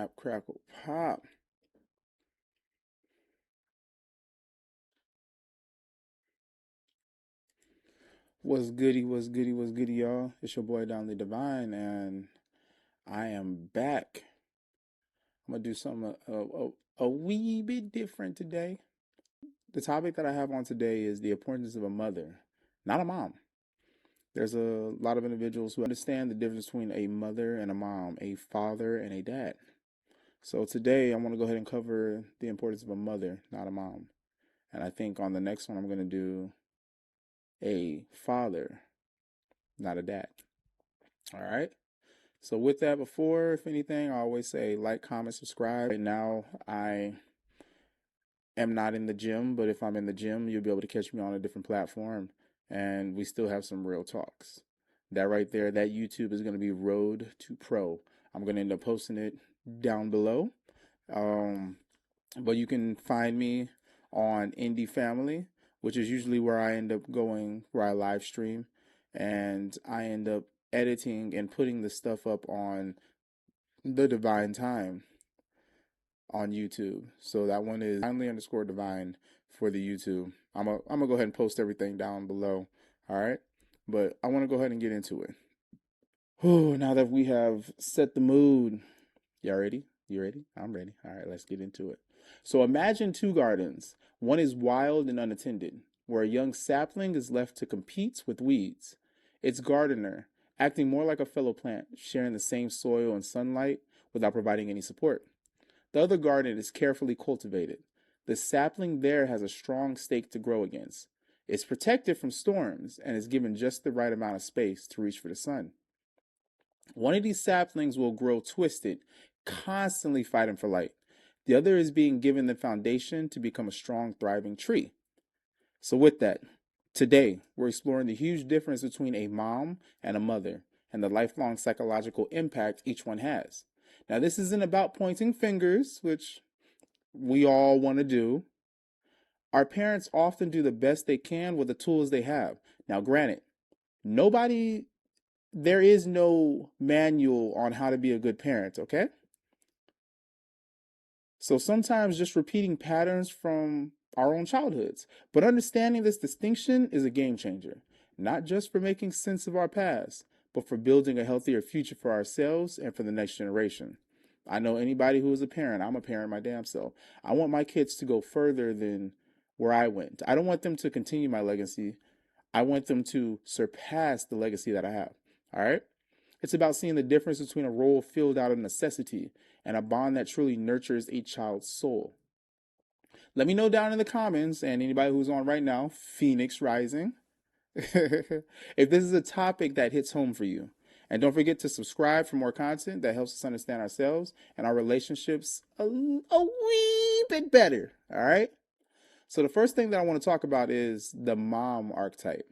Snap, crackle, pop. What's goody, what's goody, what's goody, y'all? It's your boy Down the Divine, and I am back. I'm gonna do something a wee bit different today. The topic that I have on today is the importance of a mother, not a mom. There's a lot of individuals who understand the difference between a mother and a mom, a father and a dad. So today I want to go ahead and cover the importance of a mother, not a mom. And I think on the next one I'm gonna do a father, not a dad. All right. So with that, before if anything, I always say like, comment, subscribe. Right now, I am not in the gym, but if I'm in the gym, you'll be able to catch me on a different platform, and we still have some real talks. That right there, that YouTube is going to be Road to Pro. I'm going to end up posting it down below. Um, but you can find me on Indie Family, which is usually where I end up going, where I live stream, and I end up editing and putting the stuff up on the Divine Time on YouTube. So that one is divinely underscore divine for the YouTube. I'm gonna go ahead and post everything down below. All right. But I want to go ahead and get into it. Oh, now that we have set the mood, y'all ready? You ready? I'm ready. All right, let's get into it. So imagine two gardens. One is wild and unattended, where a young sapling is left to compete with weeds. Its gardener, acting more like a fellow plant, sharing the same soil and sunlight without providing any support. The other garden is carefully cultivated. The sapling there has a strong stake to grow against. It's protected from storms and is given just the right amount of space to reach for the sun. One of these saplings will grow twisted, constantly fighting for light. The other is being given the foundation to become a strong, thriving tree. So, with that, today we're exploring the huge difference between a mom and a mother and the lifelong psychological impact each one has. Now, this isn't about pointing fingers, which we all want to do. Our parents often do the best they can with the tools they have. Now, granted, nobody, there is no manual on how to be a good parent, okay? So sometimes just repeating patterns from our own childhoods. But understanding this distinction is a game changer, not just for making sense of our past, but for building a healthier future for ourselves and for the next generation. I know anybody who is a parent, I'm a parent my damn self. I want my kids to go further than where I went. I don't want them to continue my legacy. I want them to surpass the legacy that I have. All right? It's about seeing the difference between a role filled out of necessity and a bond that truly nurtures a child's soul. Let me know down in the comments, and anybody who's on right now, Phoenix Rising, if this is a topic that hits home for you. And don't forget to subscribe for more content that helps us understand ourselves and our relationships a wee bit better. All right? So, the first thing that I want to talk about is the mom archetype,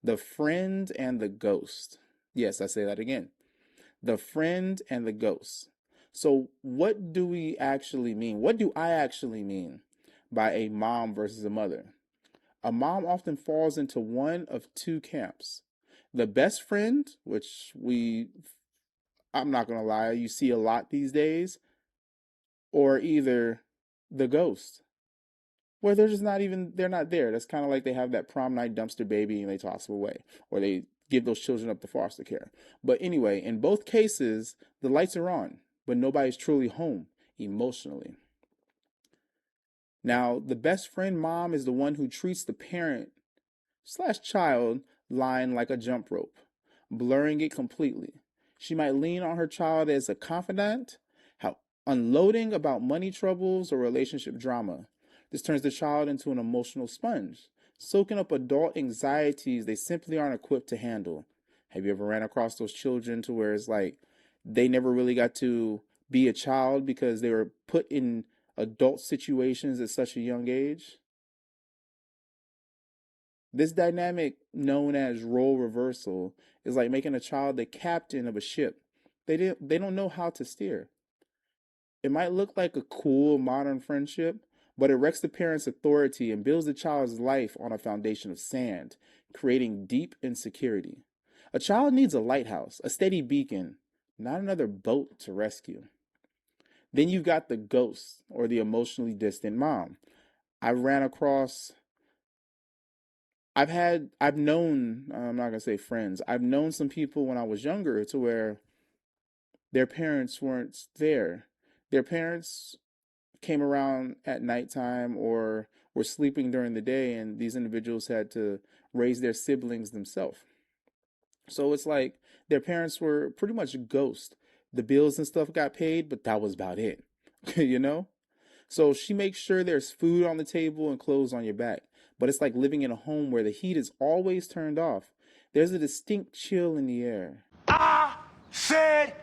the friend and the ghost. Yes, I say that again, the friend and the ghost. So, what do we actually mean? What do I actually mean by a mom versus a mother? A mom often falls into one of two camps. The best friend, which I'm not going to lie, you see a lot these days, or either the ghost, where they're just not even, they're not there. That's kind of like they have that prom night dumpster baby and they toss them away, or they give those children up to foster care. But anyway, in both cases, the lights are on, but nobody's truly home emotionally. Now, the best friend mom is the one who treats the parent slash child line like a jump rope, blurring it completely. She might lean on her child as a confidant, how unloading about money troubles or relationship drama. This turns the child into an emotional sponge, soaking up adult anxieties they simply aren't equipped to handle. Have you ever ran across those children to where it's like they never really got to be a child because they were put in adult situations at such a young age? This dynamic, known as role reversal, is like making a child the captain of a ship. They don't know how to steer. It might look like a cool modern friendship, but it wrecks the parent's authority and builds the child's life on a foundation of sand, creating deep insecurity. A child needs a lighthouse, a steady beacon, not another boat to rescue. Then you've got the ghost or the emotionally distant mom. I ran across I've known, I'm not gonna say friends. I've known some people when I was younger to where their parents weren't there. Their parents came around at nighttime or were sleeping during the day, and these individuals had to raise their siblings themselves. So it's like their parents were pretty much ghosts. The bills and stuff got paid, but that was about it, you know? So she makes sure there's food on the table and clothes on your back. But it's like living in a home where the heat is always turned off. There's a distinct chill in the air. I said,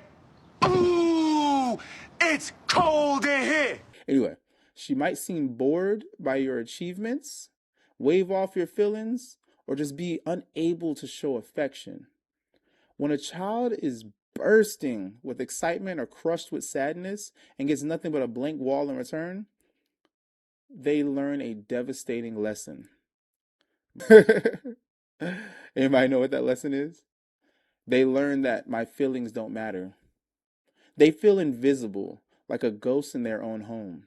ooh, it's cold in here. Anyway, she might seem bored by your achievements, wave off your feelings, or just be unable to show affection. When a child is bursting with excitement or crushed with sadness and gets nothing but a blank wall in return, they learn a devastating lesson. Anybody know what that lesson is? They learn that my feelings don't matter. They feel invisible, like a ghost in their own home.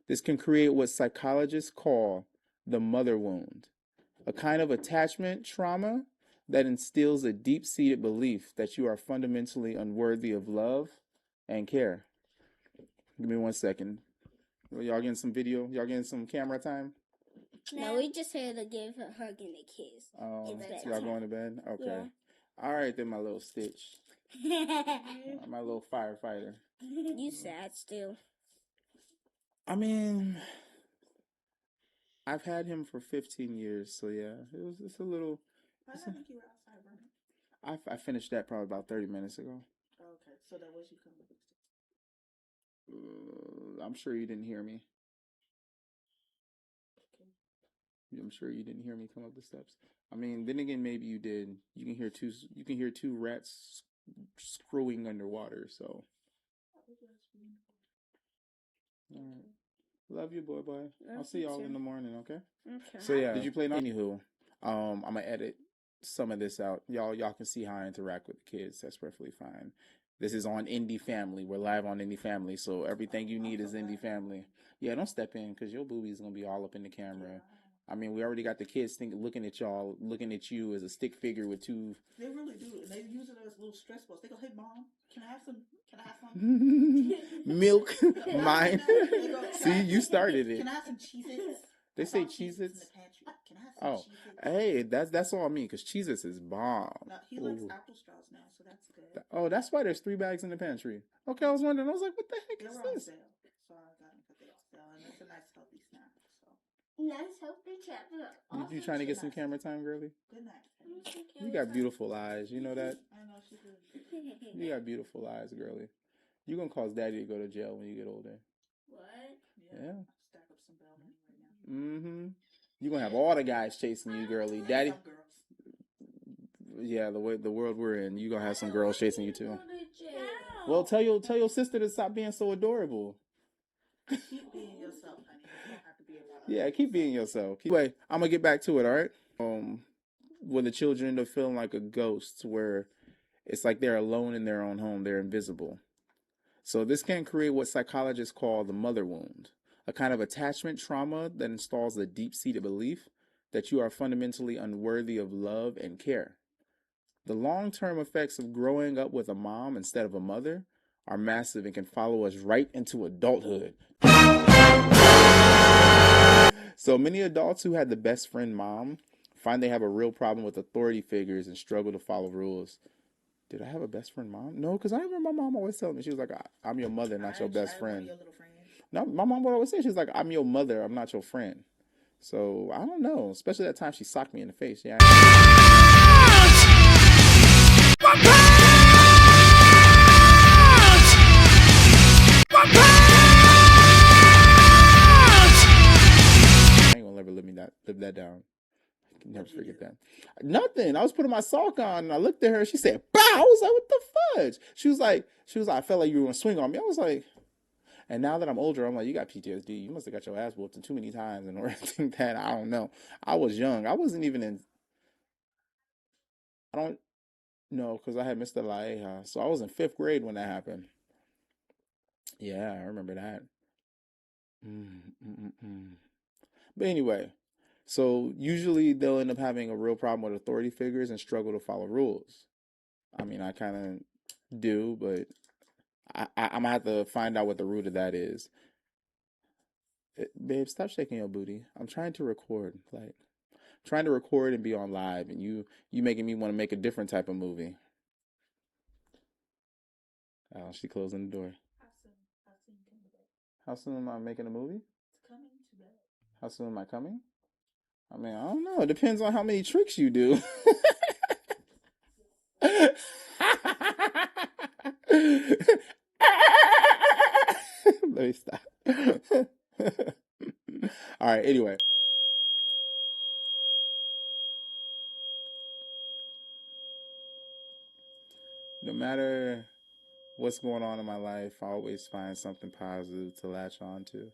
This can create what psychologists call the mother wound, a kind of attachment trauma that instills a deep seated belief that you are fundamentally unworthy of love and care. Give me 1 second. Y'all getting some video? Y'all getting some camera time? No, we just had to give a hug and a kiss. Oh, y'all going to bed? Okay. Yeah. All right, then, my little Stitch. My little firefighter. You sad still. I mean, I've had him for 15 years, so yeah, it's a little. I think you were outside running. I finished that probably about 30 minutes ago. Okay, so that was you coming up the I'm sure you didn't hear me. I'm sure you didn't hear me come up the steps. I mean, then again, maybe you did. You can hear two. You can hear two rats screwing underwater. So. All right. Love you, boy. I'll see y'all in the morning. Okay. Okay. So yeah. Did you play? Anywho, I'm gonna edit some of this out. Y'all can see how I interact with the kids. That's perfectly fine. This is on Indie Family. We're live on Indie Family, so everything you need is Indie Family. Yeah, don't step in because your booby's gonna be all up in the camera. I mean, we already got the kids looking at y'all, looking at you as a stick figure with two. They really do. They use it as little stress balls. They go, "Hey, mom, can I have some? Can I have some milk?" Mine. See, you started it. Can I have some Cheez-Its? They say Cheez-Its in the pantry. Can I have some Cheez-Its? Hey, that's all I mean because Cheez-Its is bomb. No, he likes apple straws now, so that's good. Oh, that's why there's 3 bags in the pantry. Okay, I was wondering. I was like, what the heck is this? Sale, so I got them because they were sale, and it's a nice healthy snack. So nice healthy camera. You trying to get some camera time, girly? Good night. You got beautiful eyes. You know that? I know she did. You got beautiful eyes, girly. You gonna cause daddy to go to jail when you get older. What? Yeah. Stack up some bail money right now. Mm-hmm. You gonna have all the guys chasing you, girly. Daddy. Yeah, the world we're in, you gonna have some girls chasing you too. Well, tell your sister to stop being so adorable. Keep being yourself, honey. You don't have to be about Yeah, keep being yourself. Anyway, I'm gonna get back to it. All right. When the children end up feeling like a ghost, where it's like they're alone in their own home, they're invisible. So this can create what psychologists call the mother wound, a kind of attachment trauma that installs a deep-seated belief that you are fundamentally unworthy of love and care. The long-term effects of growing up with a mom instead of a mother are massive and can follow us right into adulthood. So many adults who had the best friend mom find they have a real problem with authority figures and struggle to follow rules. Did I have a best friend mom? No, because I remember my mom always telling me, she was like, I'm your mother, not your best friend. Your little friend. No, my mom would always say, she's like, I'm your mother, I'm not your friend. So I don't know, especially that time she socked me in the face. Yeah. I ain't gonna ever live that down. I can never forget that. Nothing. I was putting my sock on and I looked at her. She said, "Bow." I was like, "What the fudge?" She was like, "I felt like you were gonna swing on me." I was like, and now that I'm older, I'm like, "You got PTSD. You must have got your ass whooped too many times in order to think that." I don't know. I was young. I wasn't even in. I don't know because I had Mr. Laeja, so I was in 5th grade when that happened. Yeah, I remember that. Mm. But anyway, so usually they'll end up having a real problem with authority figures and struggle to follow rules. I mean, I kind of do, but I'm gonna have to find out what the root of that is. Babe, stop shaking your booty. I'm trying to record, like trying to record and be on live, and you making me want to make a different type of movie. Oh, she closing the door. How soon? How soon can you bed? How soon am I making a movie? It's coming to bed. How soon am I coming? I mean, I don't know. It depends on how many tricks you do. Let me stop. All right, anyway. No matter what's going on in my life, I always find something positive to latch on to.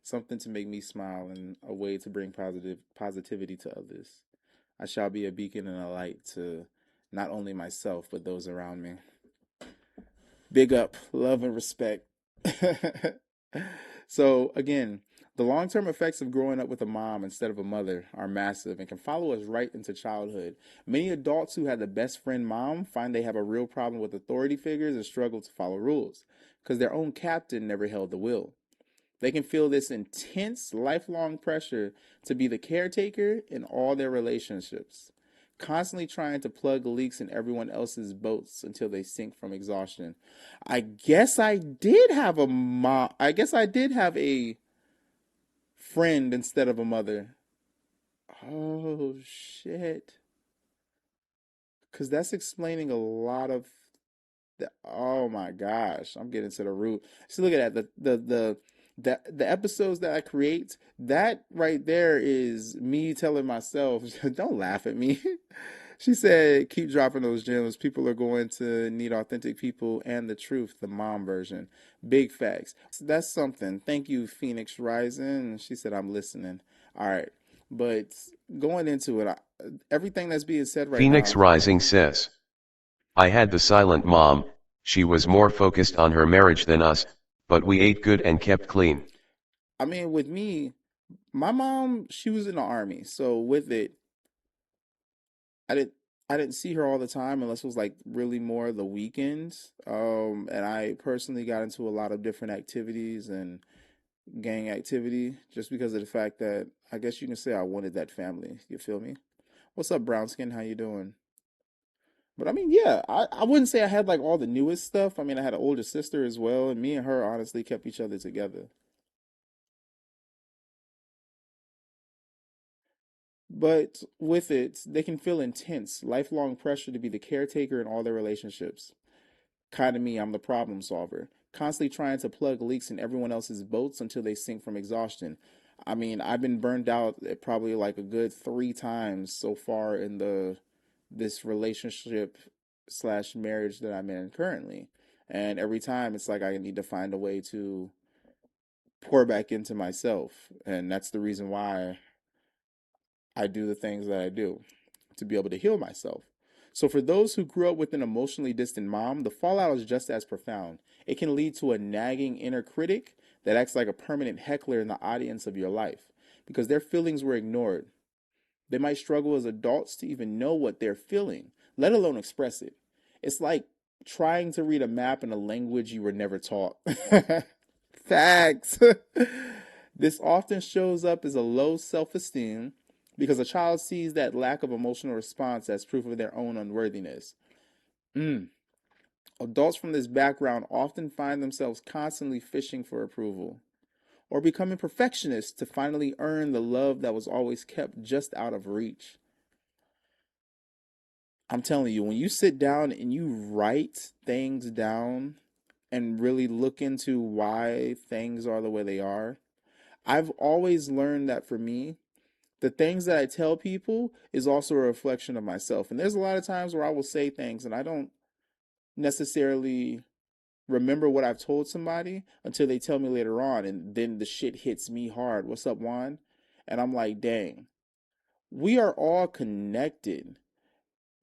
Something to make me smile and a way to bring positivity to others. I shall be a beacon and a light to not only myself, but those around me. Big up, love and respect. So, again, the long term effects of growing up with a mom instead of a mother are massive and can follow us right into childhood. Many adults who had the best friend mom find they have a real problem with authority figures and struggle to follow rules because their own captain never held the wheel. They can feel this intense, lifelong pressure to be the caretaker in all their relationships, constantly trying to plug leaks in everyone else's boats until they sink from exhaustion. I guess I did have a mom. I guess I did have a friend instead of a mother. Oh, shit. Because that's explaining a lot of oh my gosh, I'm getting to the root. So look at that. The episodes that I create, that right there is me telling myself, don't laugh at me. She said, keep dropping those gems. People are going to need authentic people and the truth, the mom version. Big facts. So that's something. Thank you, Phoenix Rising. She said, I'm listening. All right. But going into it, everything that's being said right Phoenix now. Rising says, I had the silent mom, she was more focused on her marriage than us, but we ate good and kept clean. I mean, with me, my mom, she was in the army. So with it, I didn't I didn't see her all the time unless it was like really more the weekends. And I personally got into a lot of different activities and gang activity just because of the fact that I guess you can say I wanted that family. You feel me? What's up, brown skin? How you doing? But I mean, yeah, I wouldn't say I had like all the newest stuff. I mean, I had an older sister as well, and me and her honestly kept each other together. But with it, they can feel intense, lifelong pressure to be the caretaker in all their relationships. Kind of me, I'm the problem solver, constantly trying to plug leaks in everyone else's boats until they sink from exhaustion. I mean, I've been burned out probably like a good 3 times so far in the this relationship slash marriage that I'm in currently. And every time it's like I need to find a way to pour back into myself. And that's the reason why I do the things that I do to be able to heal myself. So, for those who grew up with an emotionally distant mom, the fallout is just as profound. It can lead to a nagging inner critic that acts like a permanent heckler in the audience of your life because their feelings were ignored. They might struggle as adults to even know what they're feeling, let alone express it. It's like trying to read a map in a language you were never taught. Facts. This often shows up as a low self esteem because a child sees that lack of emotional response as proof of their own unworthiness. Mm. Adults from this background often find themselves constantly fishing for approval or becoming perfectionists to finally earn the love that was always kept just out of reach. I'm telling you, when you sit down and you write things down and really look into why things are the way they are, I've always learned that for me, the things that I tell people is also a reflection of myself. And there's a lot of times where I will say things and I don't necessarily remember what I've told somebody until they tell me later on. And then the shit hits me hard. What's up, Juan? And I'm like, dang, we are all connected.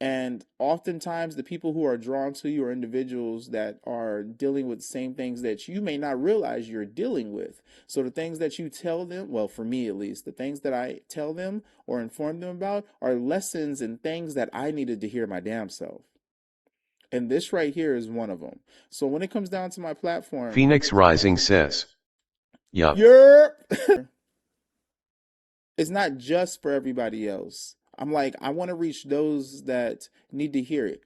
And oftentimes, the people who are drawn to you are individuals that are dealing with the same things that you may not realize you're dealing with. So, the things that you tell them, well, for me at least, the things that I tell them or inform them about are lessons and things that I needed to hear my damn self. And this right here is one of them. So, when it comes down to my platform, Phoenix Rising says, yup. you're it's not just for everybody else. I'm like, I want to reach those that need to hear it.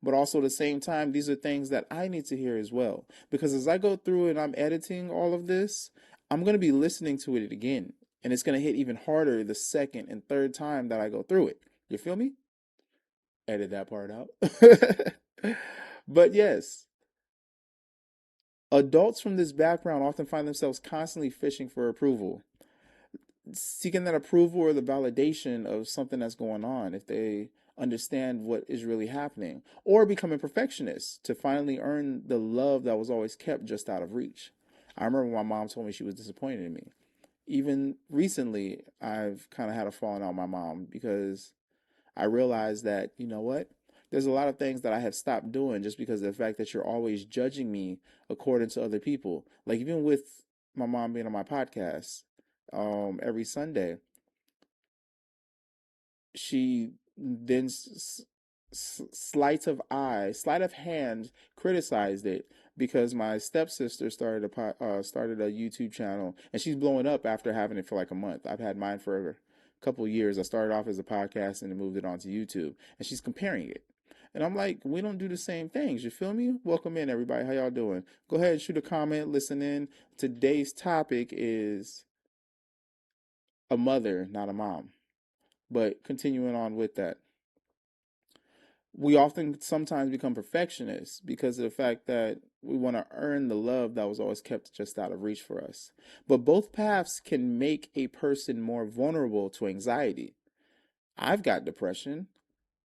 But also at the same time, these are things that I need to hear as well. Because as I go through and I'm editing all of this, I'm going to be listening to it again. And it's going to hit even harder the second and third time that I go through it. You feel me? Edit that part out. But yes, adults from this background often find themselves constantly fishing for approval, seeking that approval or the validation of something that's going on if they understand what is really happening, or becoming perfectionists to finally earn the love that was always kept just out of reach. I remember my mom told me she was disappointed in me. Even recently, I've kind of had a falling out with my mom because I realized that, you know what? There's a lot of things that I have stopped doing just because of the fact that you're always judging me according to other people. Like even with my mom being on my podcast, every Sunday, she then sleight of hand criticized it because my stepsister started a YouTube channel and she's blowing up after having it for like a month. I've had mine for a couple of years. I started off as a podcast and then moved it onto YouTube, and she's comparing it. And I'm like, we don't do the same things. You feel me? Welcome in, everybody. How y'all doing? Go ahead and shoot a comment, listen in. Today's topic is a mother, not a mom. But continuing on with that, we often sometimes become perfectionists because of the fact that we want to earn the love that was always kept just out of reach for us. But both paths can make a person more vulnerable to anxiety. I've got depression,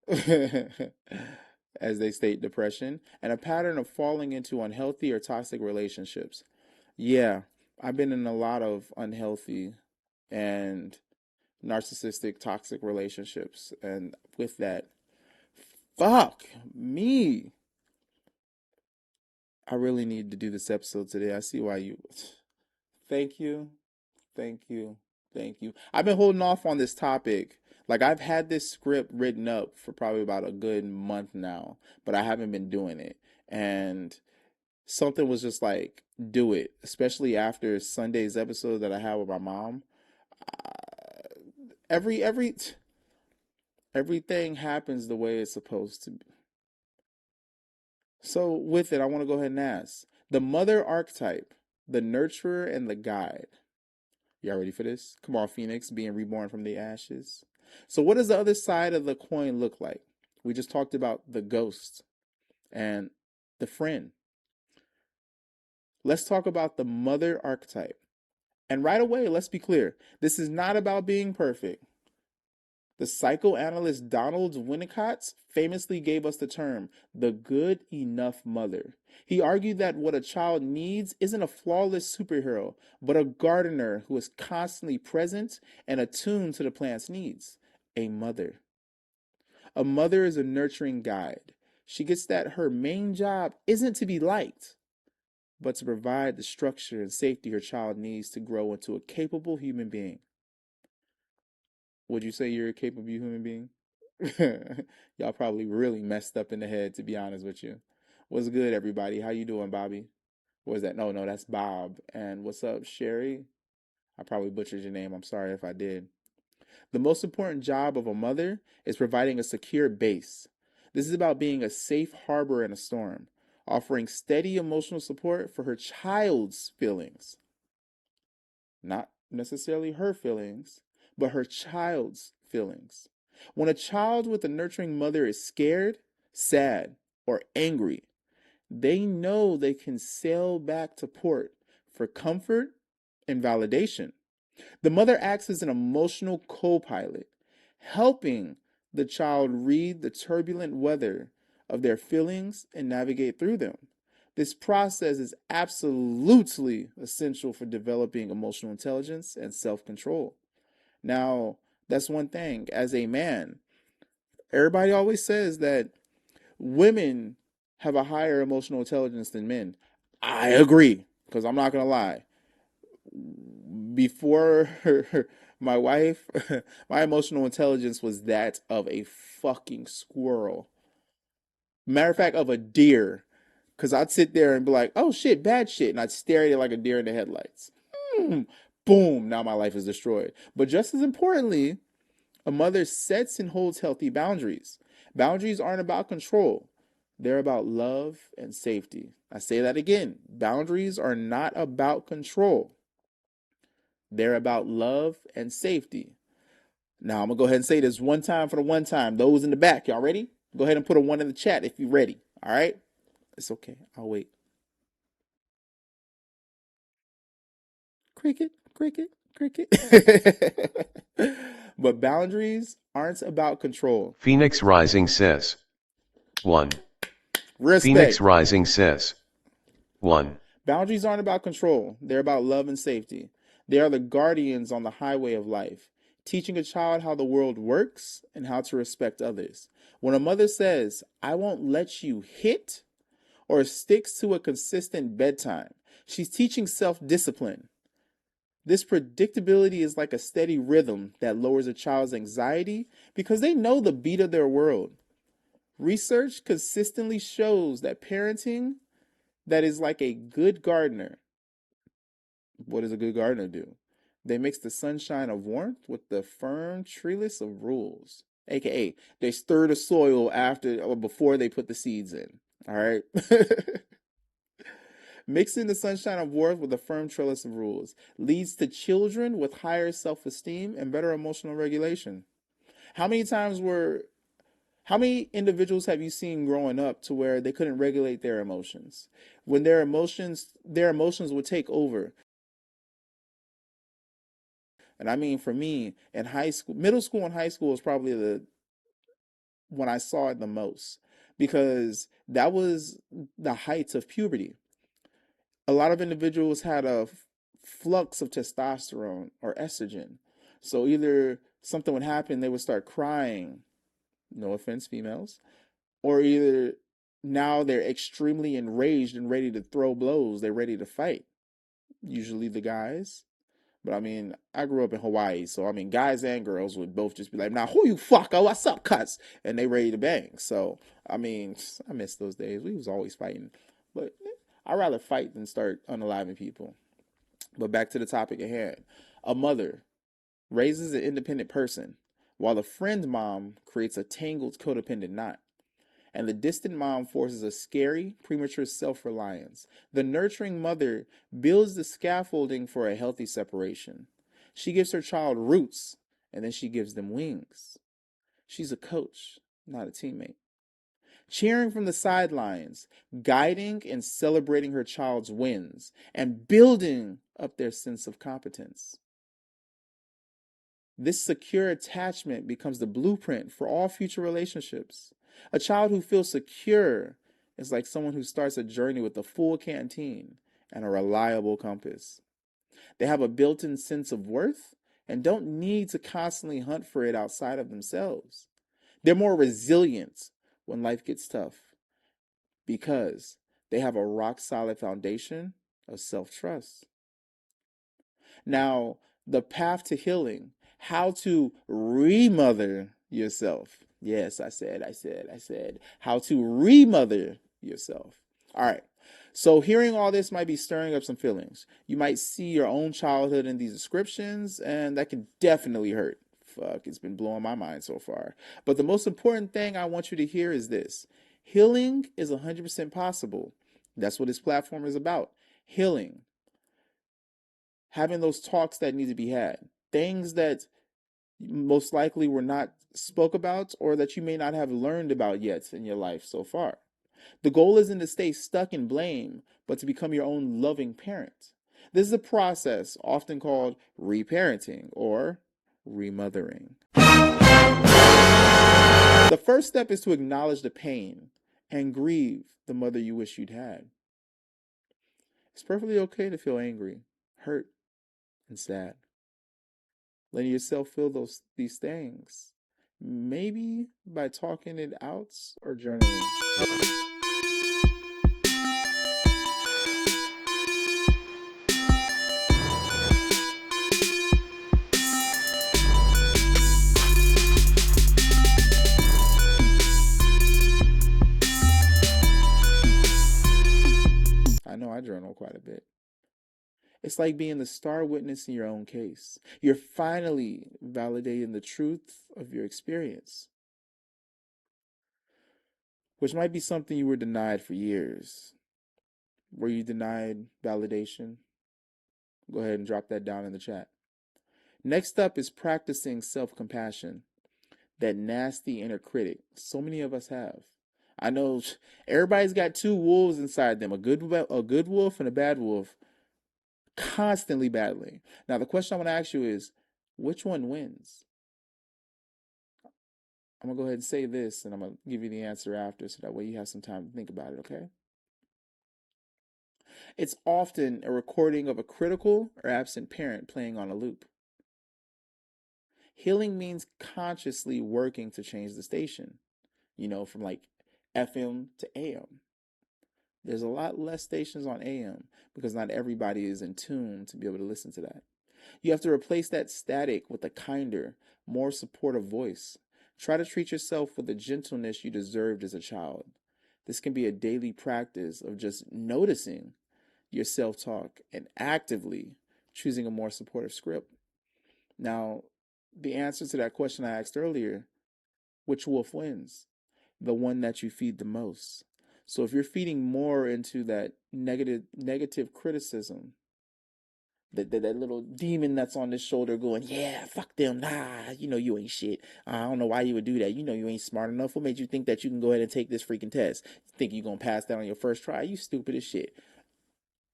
as they state depression, and a pattern of falling into unhealthy or toxic relationships. Yeah, I've been in a lot of unhealthy and narcissistic, toxic relationships. And with that, fuck me. I really need to do this episode today. I see why you. Thank you. Thank you. Thank you. I've been holding off on this topic. Like, I've had this script written up for probably about a good month now, but I haven't been doing it. And something was just like, do it, especially after Sunday's episode that I had with my mom. Every everything happens the way it's supposed to be. So with it, I want to go ahead and ask the mother archetype, the nurturer and the guide. Y'all ready for this? Come on, Phoenix, being reborn from the ashes. So what does the other side of the coin look like? We just talked about the ghost and the friend. Let's talk about the mother archetype. And right away, let's be clear. This is not about being perfect. The psychoanalyst Donald Winnicott famously gave us the term, the good enough mother. He argued that what a child needs isn't a flawless superhero, but a gardener who is constantly present and attuned to the plant's needs. A mother. A mother is a nurturing guide. She gets that her main job isn't to be liked, but to provide the structure and safety her child needs to grow into a capable human being. Would you say you're a capable human being? Y'all probably really messed up in the head, to be honest with you. What's good, everybody? How you doing, Bobby? What is that? No, that's Bob. And what's up, Sherry? I probably butchered your name. I'm sorry if I did. The most important job of a mother is providing a secure base. This is about being a safe harbor in a storm, offering steady emotional support for her child's feelings. Not necessarily her feelings, but her child's feelings. When a child with a nurturing mother is scared, sad, or angry, they know they can sail back to port for comfort and validation. The mother acts as an emotional co pilot, helping the child read the turbulent weather of their feelings and navigate through them. This process is absolutely essential for developing emotional intelligence and self control. Now, that's one thing. As a man, Everybody always says that women have a higher emotional intelligence than men. I agree, because I'm not going to lie. Before my wife, my emotional intelligence was that of a fucking squirrel. Matter of fact, of a deer. Because I'd sit there and be like, oh shit, bad shit. And I'd stare at it like a deer in the headlights. Boom, now my life is destroyed. But just as importantly, a mother sets and holds healthy boundaries. Boundaries aren't about control, they're about love and safety. I say that again. Boundaries are not about control, they're about love and safety. Now, I'm going to go ahead and say this one time for the one time. Those in the back, y'all ready? Go ahead and put a one in the chat if you're ready. All right? It's okay. I'll wait. Cricket, cricket, cricket. But boundaries aren't about control. Phoenix Rising says 1. Phoenix Respect. Rising says 1. Boundaries aren't about control, they're about love and safety. They are the guardians on the highway of life, teaching a child how the world works and how to respect others. When a mother says, I won't let you hit, or sticks to a consistent bedtime, she's teaching self discipline. This predictability is like a steady rhythm that lowers a child's anxiety because they know the beat of their world. Research consistently shows that parenting that is like a good gardener. What does a good gardener do? They mix the sunshine of warmth with the firm treeless of rules. AKA, they stir the soil after or before they put the seeds in. All right? Mixing the sunshine of warmth with a firm trellis of rules leads to children with higher self-esteem and better emotional regulation. How many times were How many individuals have you seen growing up to where they couldn't regulate their emotions? When their emotions would take over. And I mean, for me, in high school, middle school and high school is probably the when I saw it the most, because that was the heights of puberty. A lot of individuals had a flux of testosterone or estrogen. So either something would happen, they would start crying. No offense, females. Or either now they're extremely enraged and ready to throw blows. They're ready to fight. Usually the guys. But I mean, I grew up in Hawaii, so I mean, guys and girls would both just be like, "Now, who you fuck? Oh, what's up, cuts?" And they ready to bang. So I mean, I miss those days. We was always fighting, but I'd rather fight than start unaliving people. But back to the topic at hand. A mother raises an independent person, while a friend mom creates a tangled codependent knot. And the distant mom forces a scary, premature self reliance. The nurturing mother builds the scaffolding for a healthy separation. She gives her child roots, and then she gives them wings. She's a coach, not a teammate. Cheering from the sidelines, guiding and celebrating her child's wins, and building up their sense of competence. This secure attachment becomes the blueprint for all future relationships. A child who feels secure is like someone who starts a journey with a full canteen and a reliable compass. They have a built in sense of worth and don't need to constantly hunt for it outside of themselves. They're more resilient when life gets tough because they have a rock solid foundation of self trust. Now, the path to healing, how to remother yourself. Yes, I said, how to remother yourself. All right. So, hearing all this might be stirring up some feelings. You might see your own childhood in these descriptions, and that can definitely hurt. Fuck, it's been blowing my mind so far. But the most important thing I want you to hear is this: healing is 100% possible. That's what this platform is about, healing, having those talks that need to be had, things that most likely were not spoke about or that you may not have learned about yet in your life so far. The goal isn't to stay stuck in blame, but to become your own loving parent. This is a process often called reparenting or remothering. The first step is to acknowledge the pain and grieve the mother you wish you'd had. It's perfectly okay to feel angry, hurt, and sad. Letting yourself feel these things Maybe by talking it out or journaling. I know I journal quite a bit. It's like being the star witness in your own case. You're finally validating the truth of your experience, which might be something you were denied for years. Were you denied validation? Go ahead and drop that down in the chat. Next up is practicing self compassion, that nasty inner critic so many of us have. I know everybody's got two wolves inside them, a good wolf and a bad wolf, constantly battling. Now, the question I want to ask you is, which one wins? I'm going to go ahead and say this, and I'm going to give you the answer after, so that way you have some time to think about it, okay? It's often a recording of a critical or absent parent playing on a loop. Healing means consciously working to change the station, from like FM to AM. There's a lot less stations on AM because not everybody is in tune to be able to listen to that. You have to replace that static with a kinder, more supportive voice. Try to treat yourself with the gentleness you deserved as a child. This can be a daily practice of just noticing your self-talk and actively choosing a more supportive script. Now, the answer to that question I asked earlier, which wolf wins? The one that you feed the most. So if you're feeding more into that negative criticism, that little demon that's on his shoulder going, yeah, fuck them, nah, you ain't shit. I don't know why you would do that. You ain't smart enough. What made you think that you can go ahead and take this freaking test? Think you're gonna pass that on your first try? You stupid as shit.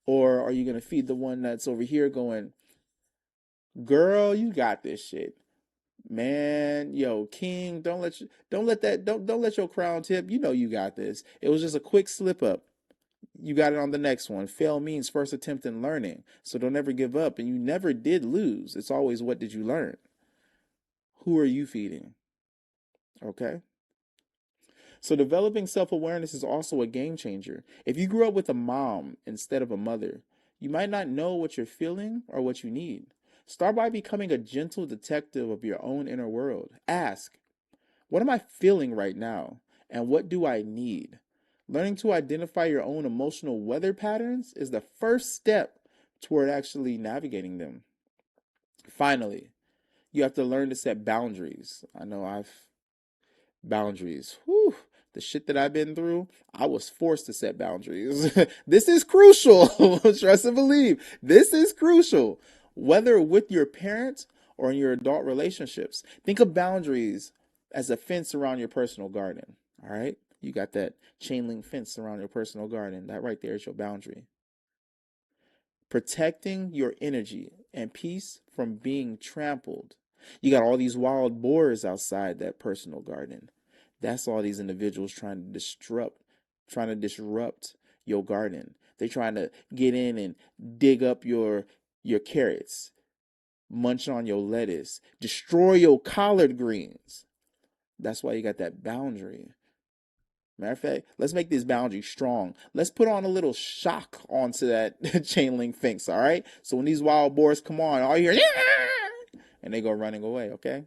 Or are you gonna feed the one that's over here going, girl, you got this shit? Man, yo, King, don't let your crown tip. You got this. It was just a quick slip up. You got it on the next one. Fail means first attempt in learning. So don't ever give up. And you never did lose. It's always, what did you learn? Who are you feeding? Okay. So developing self-awareness is also a game changer. If you grew up with a mom instead of a mother, you might not know what you're feeling or what you need. Start by becoming a gentle detective of your own inner world. Ask, what am I feeling right now? And what do I need? Learning to identify your own emotional weather patterns is the first step toward actually navigating them. Finally, you have to learn to set boundaries. I know boundaries. Whew, the shit that I've been through, I was forced to set boundaries. This is crucial. Trust and believe. This is crucial. Whether with your parents or in your adult relationships, think of boundaries as a fence around your personal garden. All right? You got that chain link fence around your personal garden. That right there is your boundary. Protecting your energy and peace from being trampled. You got all these wild boars outside that personal garden. That's all these individuals trying to disrupt your garden. They're trying to get in and dig up your carrots, munch on your lettuce, destroy your collard greens. That's why you got that boundary. Matter of fact, let's make this boundary strong. Let's put on a little shock onto that chain link fence, all right? So when these wild boars come on, all you hear, and they go running away, okay?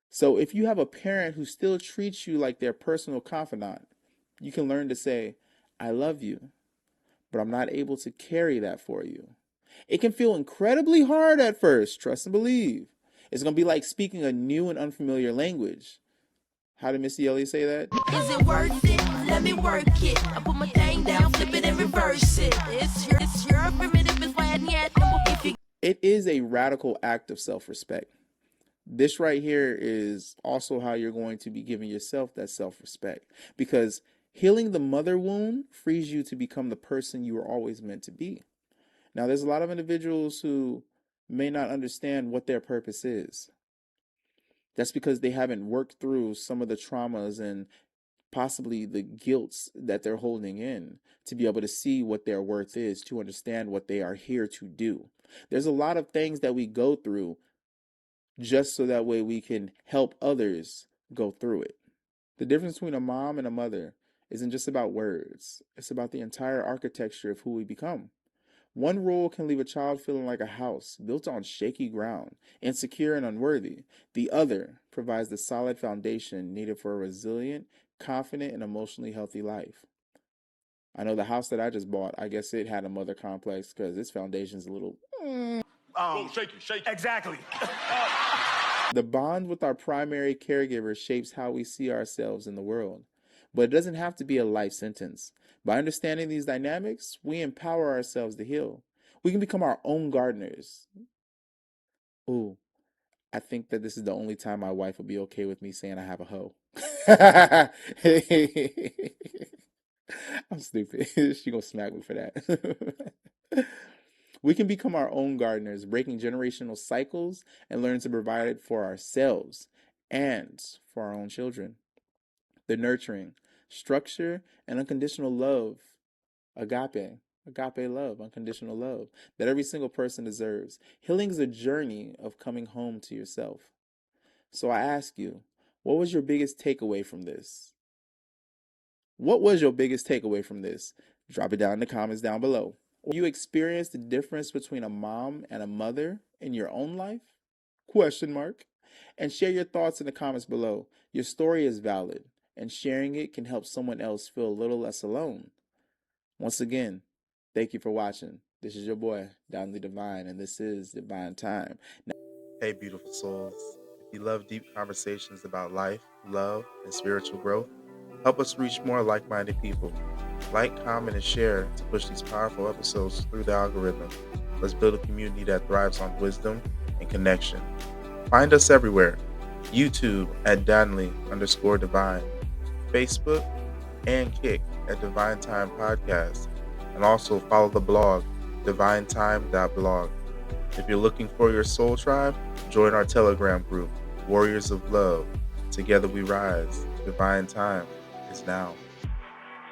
So if you have a parent who still treats you like their personal confidant, you can learn to say, I love you, but I'm not able to carry that for you. It can feel incredibly hard at first, trust and believe. It's going to be like speaking a new and unfamiliar language. How did Missy Elliott say that? Is it worth it? Let me work it. I put my thing down, flip it and reverse it. It's your primitive is why yet. It is a radical act of self-respect. This right here is also how you're going to be giving yourself that self-respect, because healing the mother wound frees you to become the person you were always meant to be. Now, there's a lot of individuals who may not understand what their purpose is. That's because they haven't worked through some of the traumas and possibly the guilts that they're holding in to be able to see what their worth is, to understand what they are here to do. There's a lot of things that we go through just so that way we can help others go through it. The difference between a mom and a mother isn't just about words, it's about the entire architecture of who we become. One role can leave a child feeling like a house built on shaky ground, insecure and unworthy. The other provides the solid foundation needed for a resilient, confident, and emotionally healthy life. I know the house that I just bought, I guess it had a mother complex because its foundation's a little. Shake it. Exactly. The bond with our primary caregiver shapes how we see ourselves in the world. But it doesn't have to be a life sentence. By understanding these dynamics, we empower ourselves to heal. We can become our own gardeners. Ooh, I think that this is the only time my wife will be okay with me saying I have a hoe. I'm stupid. She gonna smack me for that. We can become our own gardeners, breaking generational cycles and learn to provide it for ourselves and for our own children. The nurturing, structure, and unconditional love, agape, agape love, unconditional love, that every single person deserves. Healing is a journey of coming home to yourself. So I ask you, what was your biggest takeaway from this? What was your biggest takeaway from this? Drop it down in the comments down below. You experienced the difference between a mom and a mother in your own life? Question mark. And share your thoughts in the comments below. Your story is valid, and sharing it can help someone else feel a little less alone. Once again, thank you for watching. This is your boy, Donley Divine, and this is Divine Time. Hey, beautiful souls. If you love deep conversations about life, love, and spiritual growth, help us reach more like-minded people. Like, comment, and share to push these powerful episodes through the algorithm. Let's build a community that thrives on wisdom and connection. Find us everywhere. YouTube at Donley_Divine, Facebook and Kick at DIVINETIME Podcast, and also follow the blog, divinetime.blog. If you're looking for your soul tribe, join our Telegram group, Warriors of Love. Together we rise. Divine time is now.